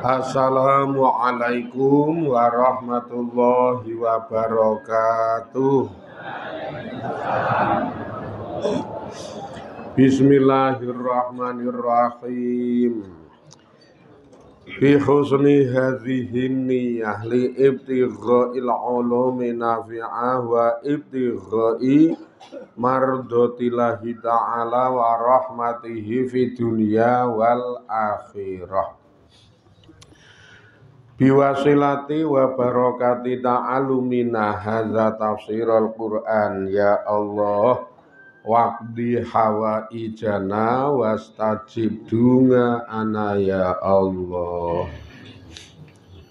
Assalamualaikum warahmatullahi wabarakatuh. Bismillahirrahmanirrahim. Bi husni hadhihi niyyah li ibtigha'il ulumi nafi'ah wa ibtigha'i mardatillahi ta'ala wa rahmatihi fid dunya wal akhirah. Biwasilati wa barakati ta'alumina hadza tafsirul Qur'an ya Allah waqdi hawaijana wastajib dunga ana ya Allah.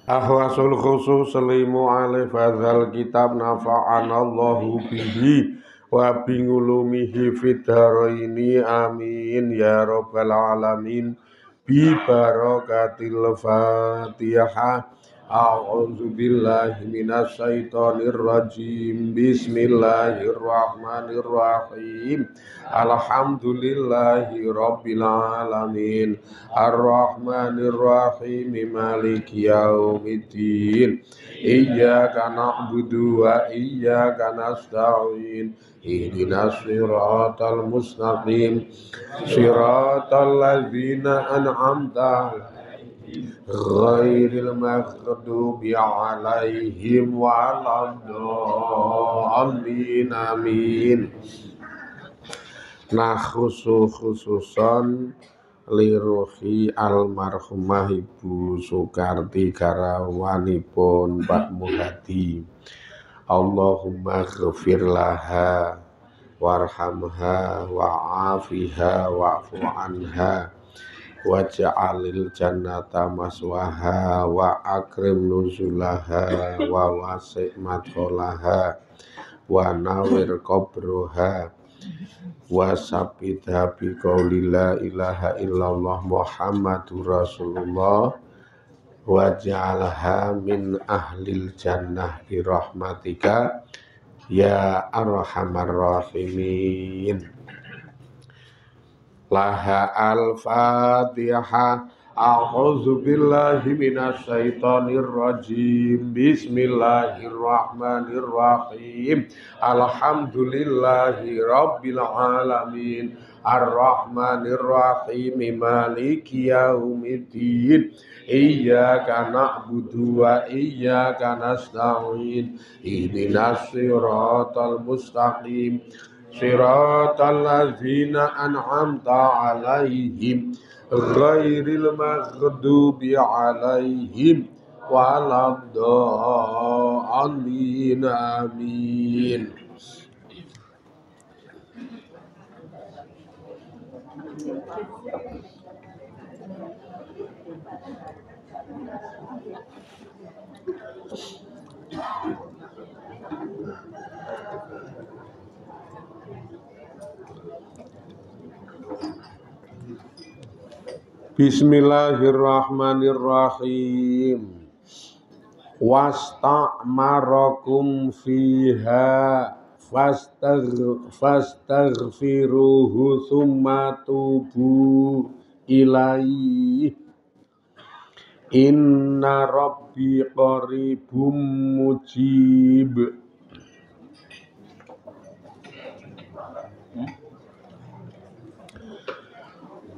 Ahwasul khusus selimu alif hadzal kitab nafa'anallahu bihi wa bingulumihi fid dharaini amin ya rabbal alamin. Bi barakatil Fatihah. A'udzu billahi minasy syaithanir rajim. Bismillahirrahmanirrahim. Alhamdulillahi rabbil alamin. Arrahmanir rahim. Maliki yaumiddin. Iyyaka na'budu wa iyyaka nasta'in. Ihdinas siratal mustaqim. Siratal ladzina an'amta ghairil maghdubi 'alaihim waladdallin amin. Nah khususan liruhi almarhumah Ibu Sukarti garawanipun Pak Muhadi. Allahumma ghfir laha warhamha wa'afiha wa'fu anha waj'alil jannata maswaha wa akrim nuzulaha wa wasi' madkholaha wa nawir qabruha wa sabitha biqauli la ilaha illallah Muhammadur Rasulullah waj'alha min ahlil jannah bi rahmatika ya arhamar rahimin. Laha al-Fatihah. A'udzu billahi minasy syaithanir rajim. Bismillahirrahmanirrahim. Alhamdulillahi rabbil alamin. Ar-Rahmanir Rahim. Maliki yaumiddin. Iyyaka na'budu wa iyyaka nasta'in. Ihdinas siratal mustaqim. Siratal ladzina an'amta 'alaihim ghairil maghdubi 'alaihim waladdallin amin. Bismillahirrahmanirrahim. Wasta'marakum fiha fastaghfiruhu tsumma tubu ilaihi inna rabbi qaribum mujib.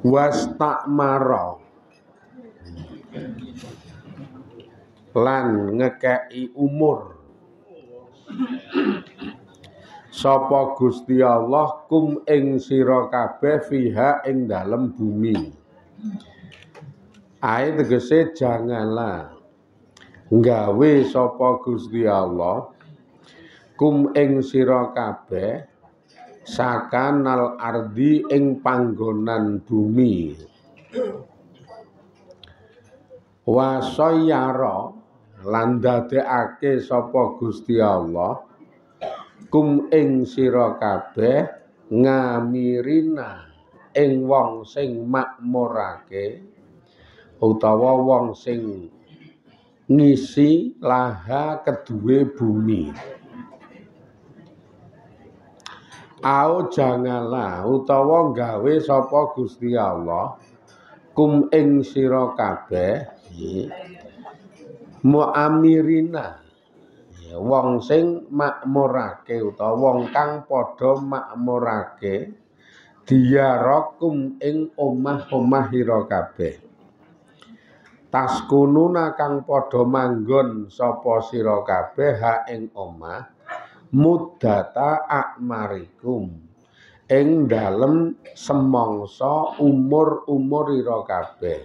Wastakmara lan ngekei umur sapa Gusti Allah kum ing sira kabeh fiha ing dalem bumi. Ae tegese janganlah nggawe sapa Gusti Allah kum ing sira kabeh sakanal ardi ing panggonan bumi. Wasayyara lan dadekake sapa Gusti Allah kum ing sira kabeh ngamirina ing wong sing makmurake utawa wong sing ngisi laha kedue bumi. Au janganlah utawa gawe sapa Gusti Allah kum ing sira kabeh muamirina wong sing makmurake utawa wong kang padha makmurake diyarakum ing omah-omahira kabeh taskununa kang padha manggon sapa sira kabeh ha ing omah muddata akmarikum ing dalem semangsa umur-umurira kabeh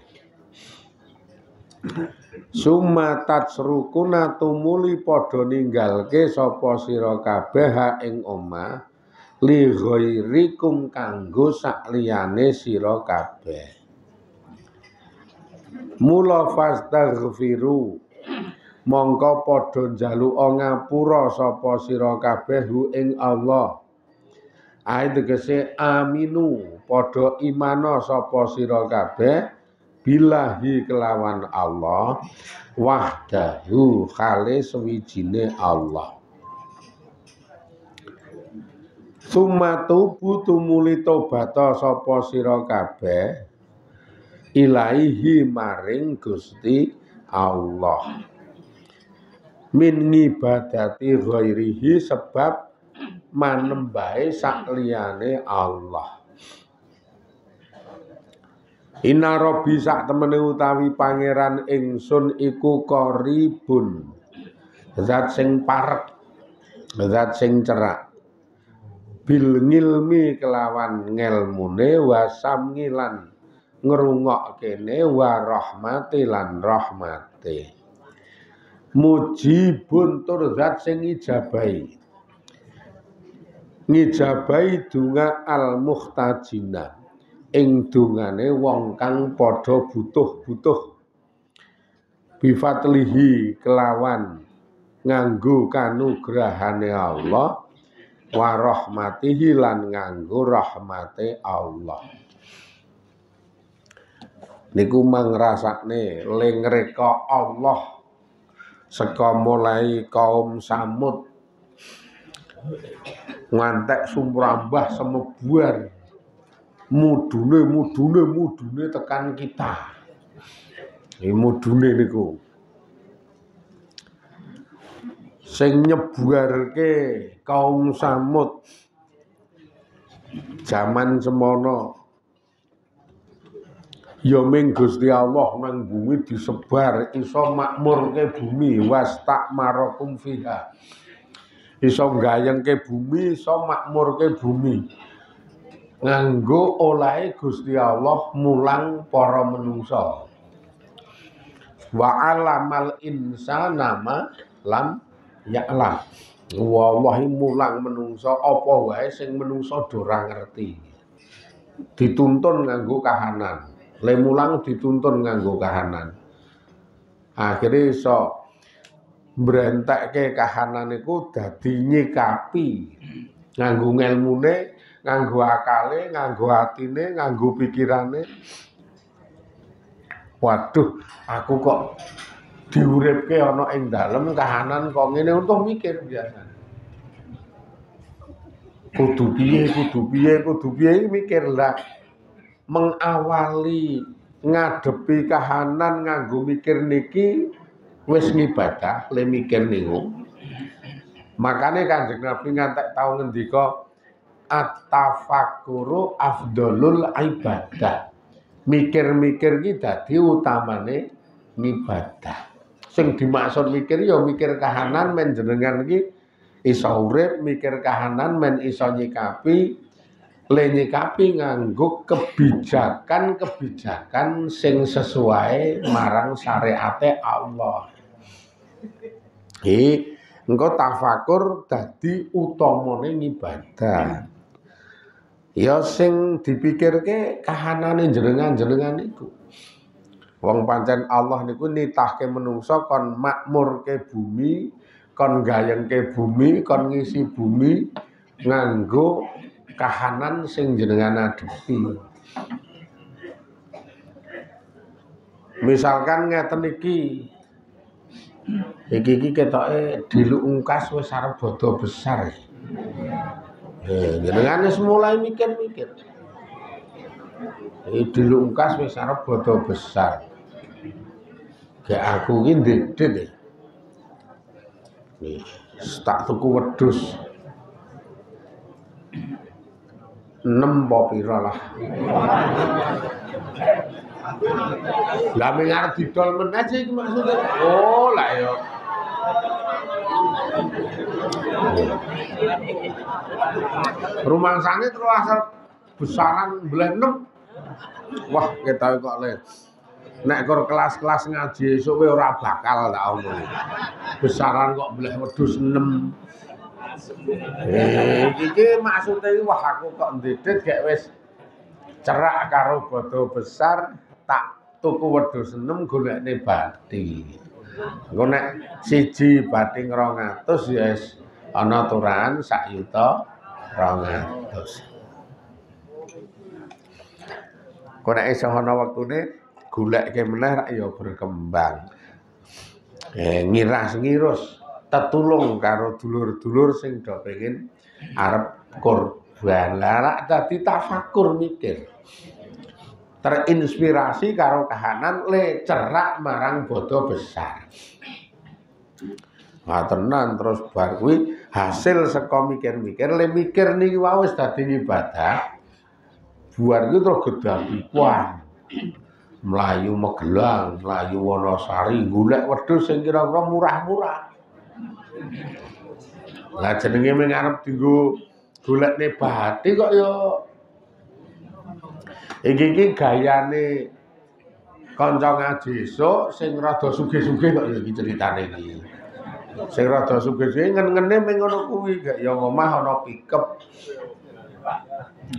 sumatat serukuna tumuli padha ninggalke sapa sira kabeh ha ing omah li ghairikum kanggo sakliyane sira kabeh mula fastaghfiru mongko padha njaluka ngapura sapa sira kabeh hu ing Allah tegese aminu padha imana sapa sira kabeh billahi kelawan Allah wahdahu khale sewijine Allah sumatubu tumuli tobata sapa sira kabeh ilaihi maring Gusti Allah min ngibadati ghairihi sebab manembahe sakliyane Allah Inna Rabbi sak temene utawi pangeran ingsun iku qaribun zat sing parek zat sing cerak bil ngilmi kelawan ngelmune wasam ngilan ngrungokkene wa rahmati lan rahmate mujibun tur zat sing ngijabahi donga al muhtajina ing dungane wong kang padha butuh-butuh bifatlihi kelawan nganggo kanugrahane Allah wa rahmatihi lan nganggo rahmate Allah niku mangrasakne lengreka Allah saka mulai kaum Samud ngantek sumrambah semebuar mudune tekan kita. Iki mudune niku. Sing nyebuarke kaum Samud zaman semono ya ming Gusti Allah nang bumi disebar iso makmurke bumi wastakmarakum fiha. Iso gayengke bumi, iso makmurke bumi. Nganggo olahe Gusti Allah mulang para menungsa. Wa alamal insana ma lam ya'lam. Wallahi mulang menungsa apa wae sing menungsa ora ngerti. Dituntun nganggo kahanan. Le mulang dituntun nganggo kahanan. Akhire iso mbrentekke kahanan iku dadi nyikapi nganggo ngelmune nganggo akale, nganggo atine, nganggo pikirane. Waduh, aku kok diuripke ana ing dalem kahanan kok ngene untuk mikir biasa. Kudu piye mikir lah. Mengawali ngadepi kahanan nganggo mikir niki wis ngibadah le mikir niku. Makane Kanjeng Nabi ngantek tau ngendika at-tafakkuru afdhalul ibadah. Mikir-mikir iki dadi utamane ngibadah. Sing dimaksud mikir ya mikir kahanan men jenengan iki iso urip, mikir kahanan men iso nyikapi, le nyikapi nganggo kebijakan-kebijakan sing sesuai marang syariate Allah. Engko tafakur dadi utamane ngibadah. Ya sing dipikirke kahanane jenengan-jenengan iku. Wong pancen Allah niku nitahke menungsa kon makmurke bumi, kon gayengke bumi, kon ngisi bumi nganggo kahanan sing jenengan adepi. Misalkan ngeten iki ketoke diluk ungkas wis arep bodo besar. Jenengan wis mulai mikir-mikir. Dilungkas wis arep bodo besar. Kayak aku ki ndedit ya. Nih, tak tuku wedhus. 6 apa pira lah. Lah ming arep didol meneh sih iki maksudnya. Oh, lah ya. Rumangsane terus asal besaran belah 6. Wah, kita kok le. Nek kor kelas-kelas ngaji esuk kowe ora bakal tak omong. Besaran kok belah wedhus 6. Iki maksude wah aku kok ndedit gek wis cerak karo bodo besar tak tuku wedhus 6 golekne bathi. Engko nek siji bathing 200 ya wis ana aturan 1.200.000. Kok nek iso ana wektune goleke meneh rak ya berkembang. Ngiras-ngirus tetulung karo dulur-dulur sing do pengin arep kurban. Lah rak dadi tafakur mikir. Terinspirasi karo kahanan le cerak marang bodo besar. Nah tenan terus bar kuwi hasil saka mikir-mikir le mikir niki wae wis dadi ibadah. Buar itu terus gedapikan, Melayu Magelang, Melayu Wonosari, golek wedhus sing kira-kira murah-murah. Lah jenenge ming arep dienggo golekne bathi kok ya iki gayane kanca ngaji esuk sing rada sugih-sugih kok ya iki critane iki. Sing rada sugih-sugih ngen-ngene ming ngono kuwi gak ya omah ana pickup.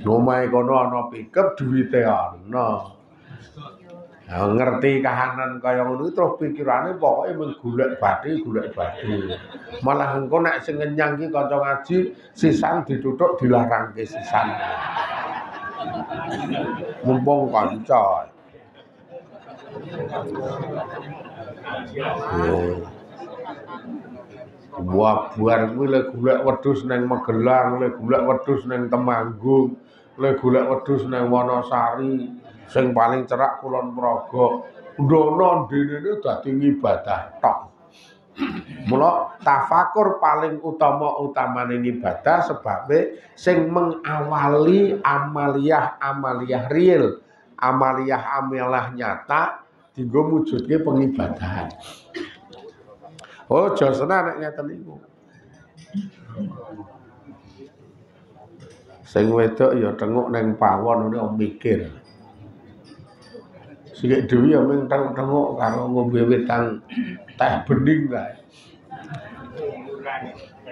Omahe kono ana pickup duwite ana. Nah, ngerti kahanan kaya ngono terus pikirane pokoke mung golek bathi. Malah engko nek sing ngenyang ki kanca ngaji sisan dituthuk dilarangke sisan. Mumpung kanca. Buar kuwi le golek wedhus nang Magelang, le golek wedhus nang Temanggung, le golek wedhus nang Wonosari. Sing paling cerak Kulon Progo. Ndono dene dadi ibadah tok. Mula tafakur paling utamane ibadah sebabe sing mengawali amaliyah real, amaliyah nyata dienggo mujudke pengibadahan. Oh, josena nek ngeten niku. Sing wedok ya tenguk nang pawon ngene mikir. Sik dhewe ya mung tenguk karo ngombe wetang teh bening kae.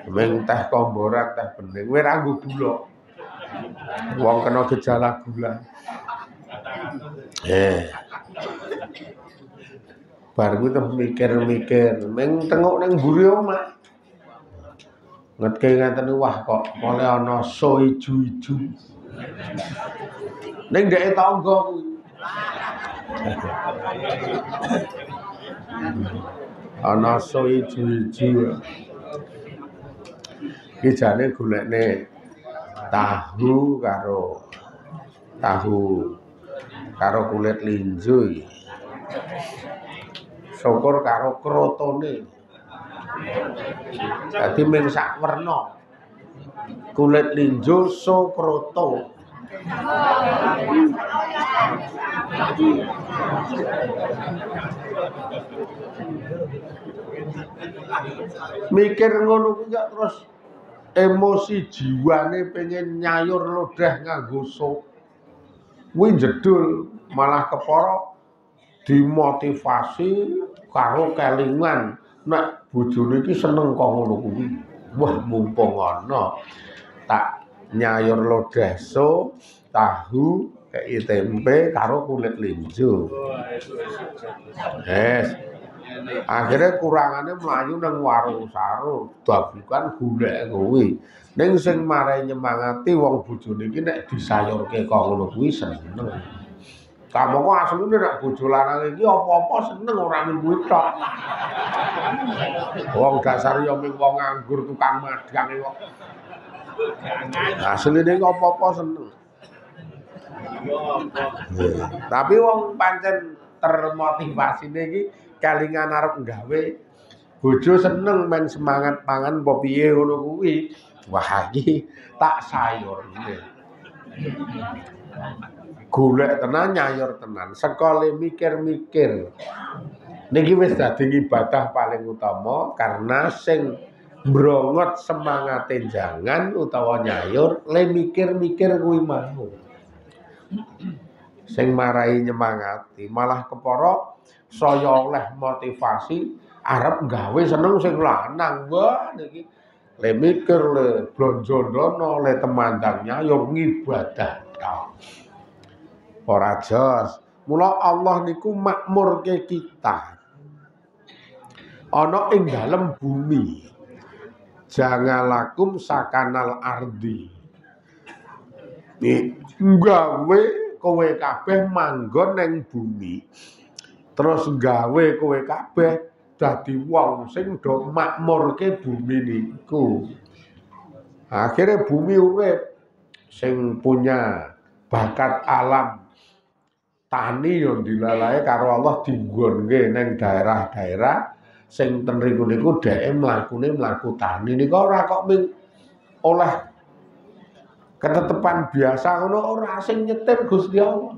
Mung teh komboran, teh bening, kowe ra nggo gula. Wong kena gejala gula. Bar kuwi terus mikir-mikir, mung tenguk nang mburi omah. Ngetke ngaten wah kok oleh ana so ijo-ijo. Ning ndeke tangga kuwi. Ana so ijo-ijo. Iki jane golekne tahu karo kulit linjo iki. Syukur karo krotone. Dadi mung sak werna. Kulit linjo so kroto. Mikir ngono kuwi terus emosi jiwane pengen nyayur lodeh nganggo sok. Kuwi jedul malah kepara dimotivasi karo kelingan nek bojone iki seneng kok ngono kuwi. Wah mumpung ana tak nyayur lodeh so, tahu, kei tempe karo kulit linjo. Akhirnya kurangane mlayu nang warung sarung, dabukan golek kuwi. Ning sing marai nyemangati wong bojone iki nek disayurke kok ngono kuwi seneng. Kamu kok asline nek bojo lanang iki apa-apa seneng ora mung kuwi tok. Wong dasar ya mung wong nganggur tukang madang kok. Asline kok apa-apa seneng. Tapi wong pancen termotivasine iki kelingan arep gawe bojo seneng men semangat pangan apa piye ngono kuwi. Wah iki tak sayur. Golek tenan nyayur tenan, sekole mikir-mikir. Niki wis dadi ibadah paling utama karena sing mbrongot semangate jangan utawa nyayur le mikir-mikir kuwi mau. Sing marai nyemangati malah kepara saya oleh motivasi arep gawe seneng sing lanang. Wah niki le mikir le blonjo ndono le temandang nyayur ngibadah tok. Ora jos. Mula Allah niku makmurke kita. Ana ing dalem bumi. Jangalakum sakanal ardi. Gawe kowe kabeh manggon ning bumi. Terus gawe kowe kabeh dadi wong sing do makmurke bumi niku. Akhire bumi urip sing punya bakat alam tani yo dilalae karo Allah dinggonke ning daerah-daerah sing ten riku niku dheke mlaku tani niku ora kok ming oleh ketetepan biasa ngono ora sing nyetir Gusti Allah.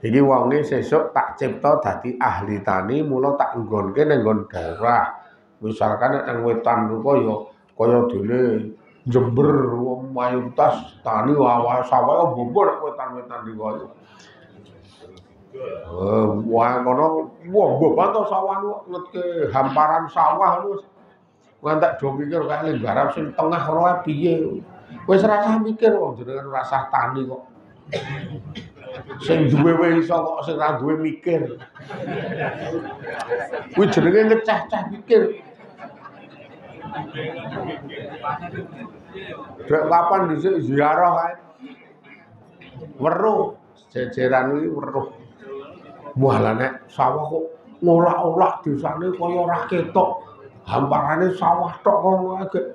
Iki wonge sesuk tak cipta dadi ahli tani mula tak nggonke ning nggon daerah. Misalkan nang wetan niku ya kaya dene Jember mayoritas tani sawah bobo nek wetan-wetan niku. Wah ngono mbok bantu sawah ngetke hamparan sawah wis ngantek do mikir kae ning garap sing tengah ora piye. Wis rasah mikir wong jenengan rasah tani kok. Sing duwe wae iso kok sing ora duwe mikir. Kuwi jenenge ngeceh-ceh mikir. Dek kapan dhisik ziarah kae. Weruh, jejeran kuwi weruh. Walah nek sawah kok ngolak-olak desane kaya ora ketok. Hamparane sawah tok kok agek.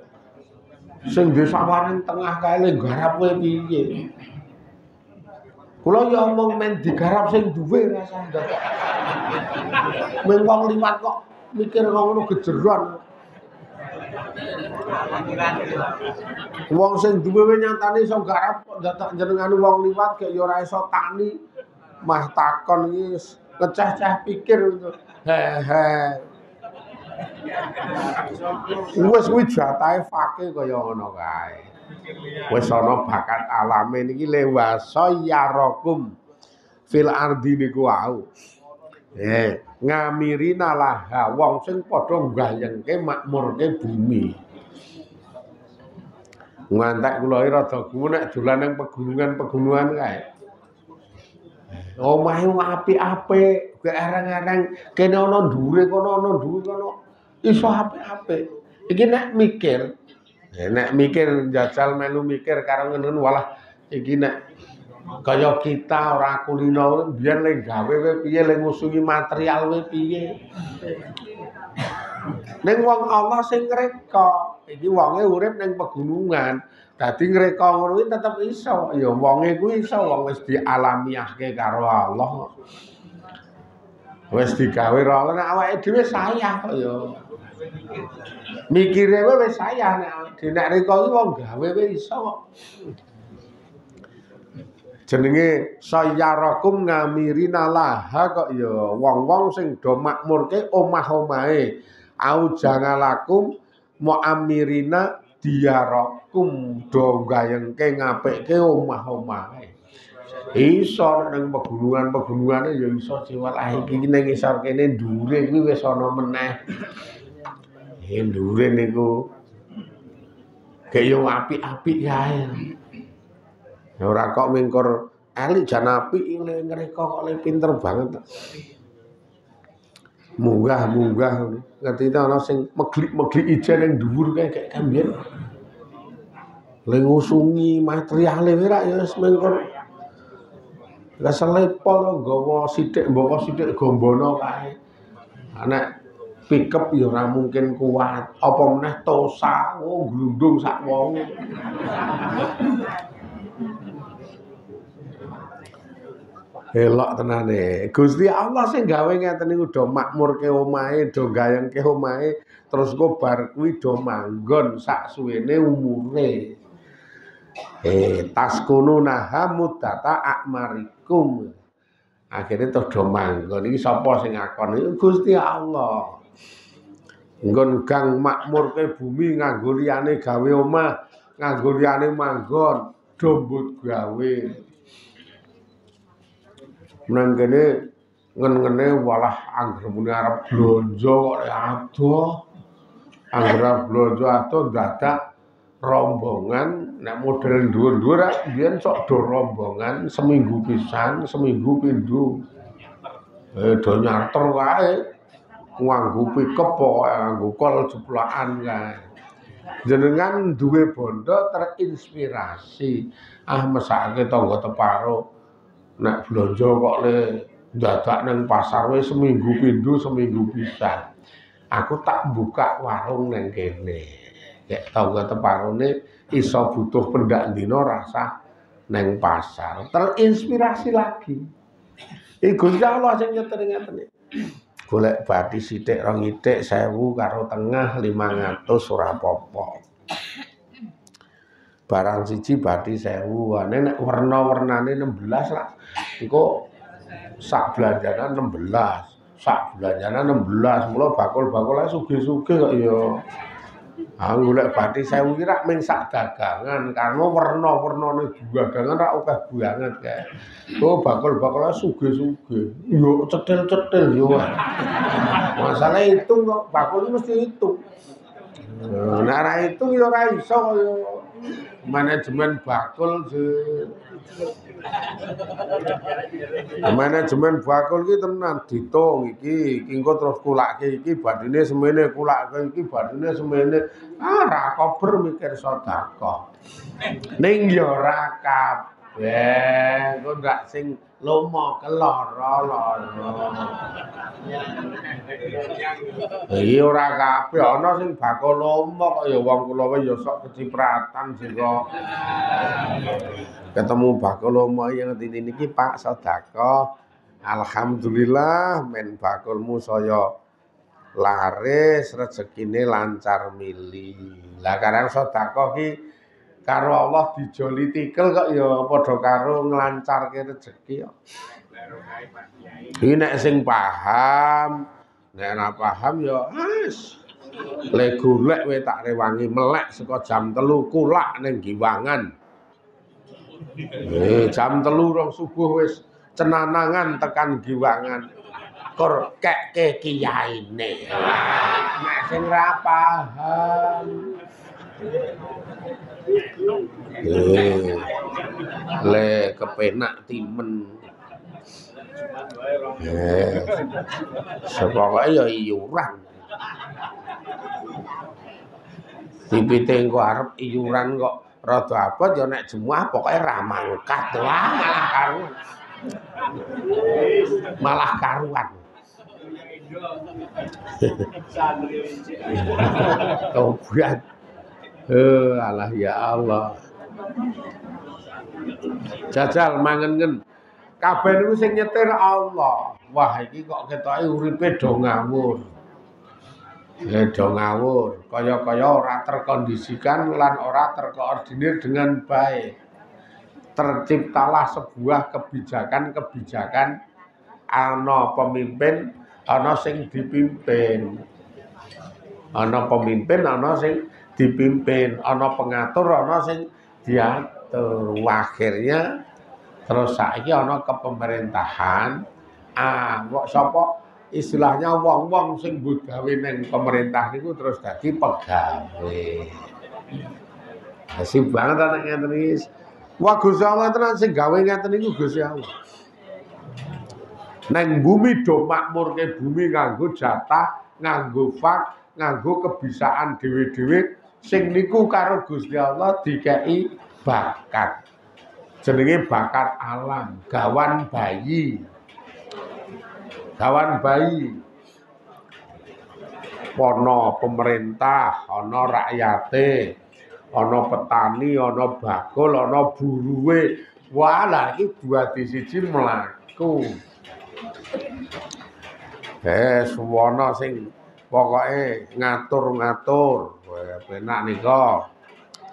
Sing dhewe sawah ning tengah kae le garap kowe piye? Kula ya omong men digarap sing duwe rasane ndak. Men wong liwat kok mikir ngono gejeron. Wong sing duwe nyatane iso garap kok dadak jenengan wong liwat kaya ora iso tani. Mah takon iki ngeceh-ceh pikir itu. Wis kuwi jatahe fakih kaya ngono kae. Wis ana bakat alame niki lewasa yarakum fil ardi niku wau. Ngamirina laha wong sing padha nggayengke makmurke bumi. Ngantek kula iki rada gumun nek dolan nang pegunungan-pegunungan kae. Omahe apik-apik, gek areng-areng kene ana ndure kono ana ndure kono. Iso apik-apik. Iki nek mikir njajal melu mikir karo ngene walah iki nek kaya kita ora kulino biyen le gawe kowe piye le ngusungi material kowe piye. Ning wong Allah sing ngreka, iki wonge urip ning pegunungan. Dadi ngreka ngono kuwi tetep iso. Ya wonge kuwi iso wong wis dialamiahke karo Allah. Wis digawe ora nek awake dhewe sayah kok ya. Mikire kowe wis sayah nek nek reka iki wong gawe kowe iso kok. Jenenge sayarakum ngamirina laha kok ya wong-wong sing do makmurke omah-omahe. Au jangalakum muamirina diyarakum do gayengke ngapikke omah-omahe. Iso nang pegunungan-pegunungane ya iso ciwalahe iki ning isor kene ndure kuwi wis ana meneh. Ndure niku gek yo apik-apik kae. Ora kok mingkur elik jan apik le ngreka kok le pinter banget. Munggah-munggah ngerti ta ana sing meglik-meglik ijen ning dhuwur kae gek kambiyen. Le ngusungi materiale ora ya wis mingkur. Lah selepol nggawa sithik mboko sithik gombono kae. Nek pickup ya ora mungkin kuat. Apa meneh tosa, glundung sak wong. Elok tenane. Gusti Allah sing gawe ngeten niku do makmurke omahe, do gayengke omahe, terus kok bar kuwi do manggon sak suwene umure. Taskunu naha muddata akmarikum. Akhire terus do manggon. Iki sapa sing ngakon? Iki Gusti Allah. Nggon gang makmurke bumi nganggo liyane gawe omah, nganggo liyane manggon, do mbut gawe. Nang kene ngen-ngene walah anggere muni arep blonjo kok adoh. Anggere blonjo adoh dadak rombongan nek model dhuwur-dhuwur biyen sok do rombongan seminggu pisan, seminggu pindho. Do nyarter wae. Nganggo pickup pokoke nganggo kol jeplokan kae. Jenengan duwe bondo terinspirasi. Mesake tangga teparo nek blonjo kok le dadak nang pasar wis seminggu pindho seminggu pisan. Aku tak buka warung nang kene. Nek tangga teparone iso butuh pendak dina rasa nang pasar. Terinspirasi lagi. Gusti Allah sing nyetir ngeten iki. Golek bathi sithik rong itik 1000 karo tengah 500 ora apa-apa. Barang siji bathi 1000, nek werna-wernane 16 lah. Engko sak belanjana 16. Sak belanjana 16, mula bakul-bakul sugih-sugih kok ya. Golek bathi 1000 ki rak mung sak dagangan, karena werna-wernane dagangan rak akeh banget kae. Bakul-bakul sugih-sugih. Yo cetil-cetil yo. Masalah hitung kok, bakul mesti hitung. Nek ora hitung ya ora iso kaya manajemen bakul manajemen bakul ki tenan ditung iki engko terus kulake iki badine semene kulake iki badine semene ora kober mikir sedekah ning ya ora kabeh engko ndak sing lomo keloro-loro iki ora kabeh ana sing bakul lomo kok ya wong kula wae ya sok kecipratan sing kok ketemu bakul lomo yang ngene niki Pak sedekah alhamdulillah men bakulmu saya laris rezekine lancar mili lah karang sedekah ki karo Allah dijoli tikel kok ya padha karo nglancarke rezeki kok. Iki nek sing paham, nek ora paham ya wis. Le golek we tak rewangi melek saka jam 3 kulak ning Giwangan. Jam 3 rong subuh wis cenanangan tekan Giwangan. Kur kekke kiyaine. Nek sing ora paham le kepenak timen sepokoke ya iuran pipite engko arep iuran kok rada abot ya nek Jumat pokoke ra mangkat wah malah karuan tobat alah ya Allah. Jajal mangen-ngen. Kabeh niku sing nyetir Allah. Wah, iki kok ketoke uripe do ngawur. Do ngawur, kaya-kaya ora terkondisikan lan ora terkoordinir dengan baik. Terciptalah sebuah kebijakan-kebijakan ana pemimpin, ana sing dipimpin. Ana pemimpin, ana sing dipimpin, ana pengatur, ana sing diatur. Akhirnya terus saiki ana kepemerintahan. Kok sapa istilahnya wong-wong sing mbut gawe ning pemerintah niku terus dadi pegawe. Asih banget ana ngeten iki. Wah Gusti Allah tenan sing gawe ngeten niku Gusti Allah. Neng bumi do makmurke bumi nganggo jatah, nganggo fak, nganggo kebisaan dhewe-dhewe. Sing niku karo Gusti Allah dikei bakat. Jenenge bakat alam, gawan bayi. Gawan bayi. Ana pemerintah, ana rakyate, ana petani, ana bakul, ana buruwe. Wah, lah iki dua di siji mlaku. iku. Suwana sing pokoke ngatur-ngatur. Penak nika.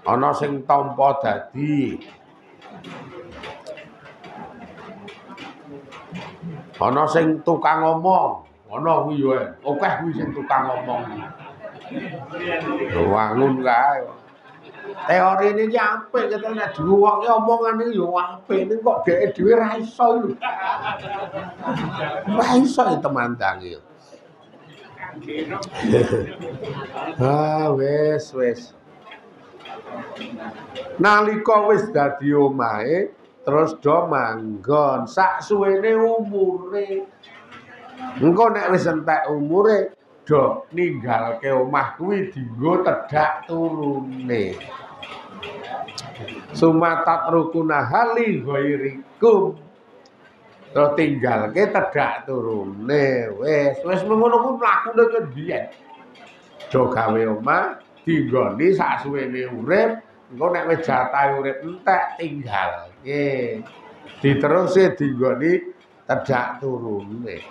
Ana sing tampa dadi. Ana sing tukang ngomong. Ana kuwi yo. Akeh kuwi sing tukang ngomong. Wangun kae. Teori ini ki apik kita nek diwuwake omongan iki yo apik ning kok dheke dhewe ra iso lho. Ra iso temandange. Wis. Nalika wis dadi omahe terus do manggon sak suwene umure. Engko nek wis entek umure do ninggalke omah kuwi dienggo tedhak turune. Sumatat rukuna hali ghairikum. Terus tinggalke tedhak turune. Wis ngono kuwi mlakune ke biyen. Do gawe omah dinggoni sak suwene urip, engko nek wis jatahe urip entek tinggalke. Diteruse dinggoni tedhak turune.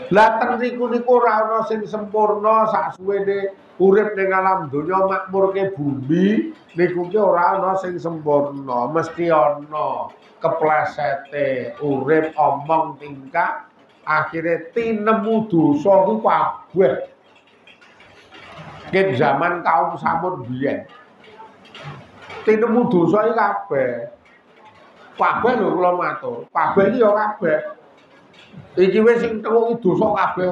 Lah ten niku ora ana sing sempurna sak suwene urip ning alam donya makmurke bumi niku ki ora ana sing sempurna, mesti ana keplesete urip omong tingkah akhire tinemu dosa ku kabeh. Ket zaman kaum Samud biyen. Tinemu dosa iki kabeh. Kabeh lho kula matur, kabeh iki ya kabeh. Iki wis sing telu dosa kabeh.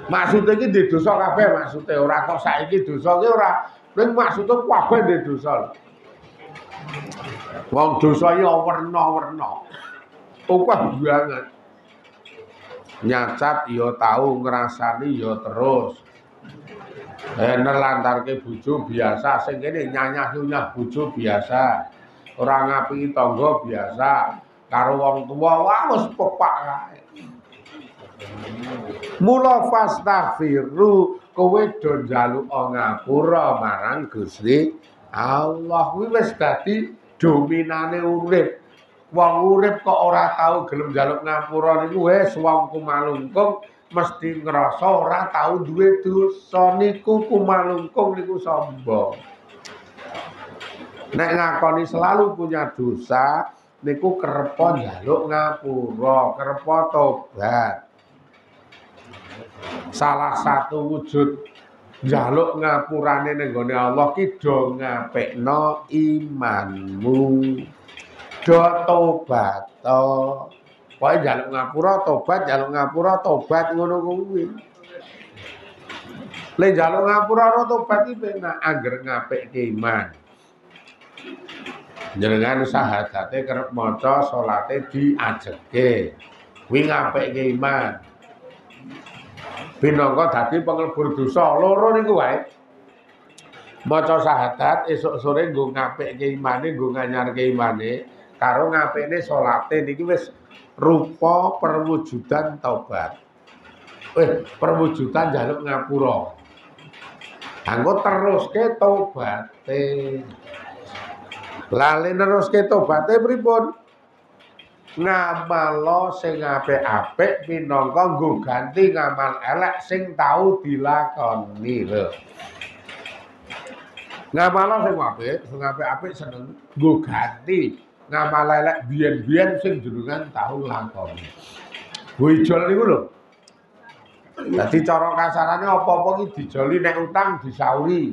Maksude iki ndek dosa kabeh maksude ora kok saiki dosa ki ora ning maksude kabeh ndek dosa. Wong dosa iki werna-werna. Akeh banget. Nyacat ya tau ngrasani ya terus. Nelantarke bojo biasa sing kene nyanyah-nyunyah bojo biasa. Ora ngapiki tangga biasa. Karo wong tuwa wis pepak kae. Mula fastaghfiru kowe do njaluk ngapura marang Gusti Allah. Kuwi wis dadi dominane urip. Wong urip kok ora tau gelem njaluk ngapura niku wis wong kumalungkung mesti ngrasa ora tau duwe dosa niku kumalungkung niku sombong. Nek ngakoni selalu punya dosa niku kerepa njaluk ngapura, kerepa tobat. Salah satu wujud njaluk ngapurane ning gone Allah ki do ngapekno imanmu. Do tobat to. Pokoke njaluk ngapura tobat ngono kuwi. Le njaluk ngapura ora tobat iki penak angger ngapekke iman. Jenengan sahadate kerep maca salate diajeke. Kuwi ngapekke iman. Binangka dadi penglebur dosa loro niku wae. Maca syahadat esuk sore nggo ngapekke imane, nggo nganyarke imane karo ngapekne salate niki wis rupa perwujudan taubat. Perwujudan njaluk ngapura. Anggo teruske tobaté. Lali neruske tobaté pripun? Ngamalo sing apik-apik minangka nggo ganti ngamal elek sing tau dilakoni lho. Ngamalo sing apik seneng nggo ganti ngamal elek biyen-biyen sing jenengan tau lakoni. Wijol niku lho. Dadi cara kasarane apa-apa ki dijoli nek utang disauri.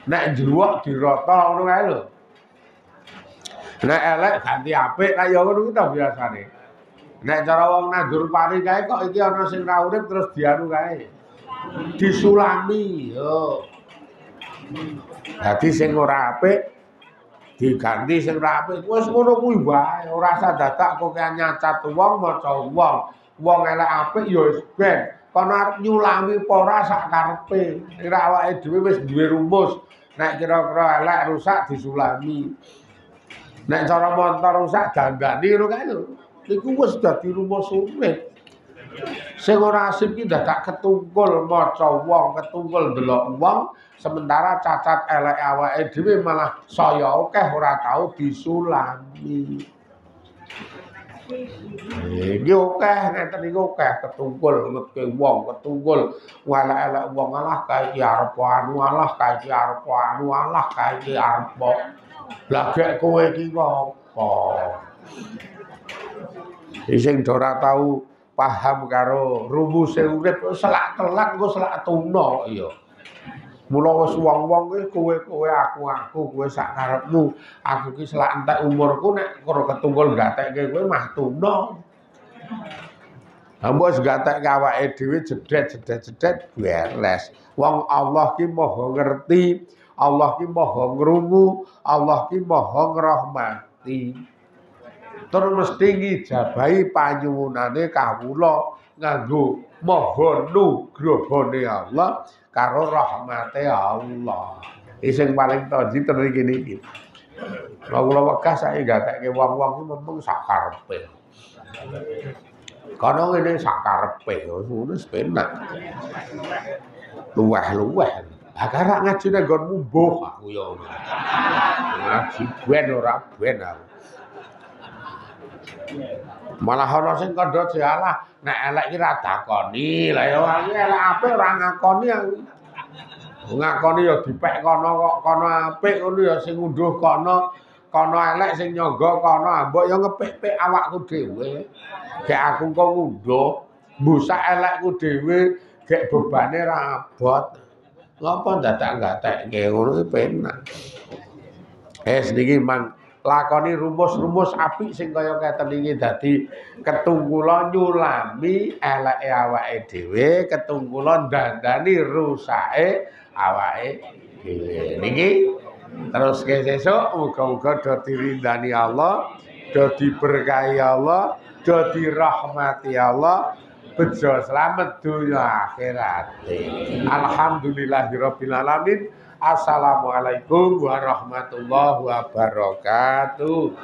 Nek njluwok dirata ngono kae lho. Nek elek ganti apik kaya ngono ki to biasane. Nek cara wong nandur pari kae kok iki ana sing ra urip terus dianu kae. Disulami yo. Dadi sing ora apik diganti sing ra apik. Wis ngono kuwi wae, ora usah dadak kok nyacat wong maca wong. Wong elek apik ya wis ben. Kono arep nyulami apa ora sak karepe. Nek awake dhewe wis duwe rumus. Nek kira-kira elek rusak disulami. Nek cara montor rusak dandani ngono kae lho. Niku wis dadi rumus urip. Sing ora asip ki dadak ketungkul maca wong, ketungkul delok wong, sementara cacat elek awake dhewe malah saya akeh ora tau disulami. Iki akeh ngeten niku akeh ketungkul ngetke wong ketungkul elek-elek wong alah kae iki arep anu alah kae iki arep anu alah kae iki arep lah gek kowe iki apa sing ora tau paham karo rumuse urip selak telak engko selak tuna ya mula wis wong-wong kuwi kowe aku kowe sak karepmu aku ki selak entek umurku nek ora ketungkul gatekke kowe mah tuna Mbok gatekke awake dhewe jedet beres wong Allah ki maha ngerti Allah ki maha ngrungu Allah ki maha ngrahmati terus mesti ngijabahi panyuwunane kawula nganggo maha nugrahane Allah karo rahmate Allah. Sing paling toji ten iki. Kula wegah saiki gatekke wong-wong ki mung sakarepe. Kono ngene sakarepe ngono wis penak. Luweh-luweh. Akarak ngajine nggonmu mbuh aku ya. Ngaji ben ora ben aku. Malah ana sing kandha dialah nek elek iki ra dakoni. Lah ya iki elek apik ora ngakoni aku. Ngakoni ya dipek kono kok kono apik ngono ya sing ngunduh kono elek sing nyangga kono mbok ya ngepik-pik awakku dhewe. Gek aku kok ngunduh mbusak elekku dhewe gek bebane ra abot. Ngopo dadak-gatekke ngono iki penak. Niki mang lakoni rumus-rumus apik sing kaya keten iki dadi ketunggula nyulami eleke awake dhewe, ketunggula ndandani rusake awake dhewe. Niki terus sesuk muga-muga do dirindani Allah, do diberkahi Allah, do dirahmati Allah, bejo slamet dunya akhirat. Alhamdulillahirabbil alamin. Assalamualaikum warahmatullahi wabarakatuh.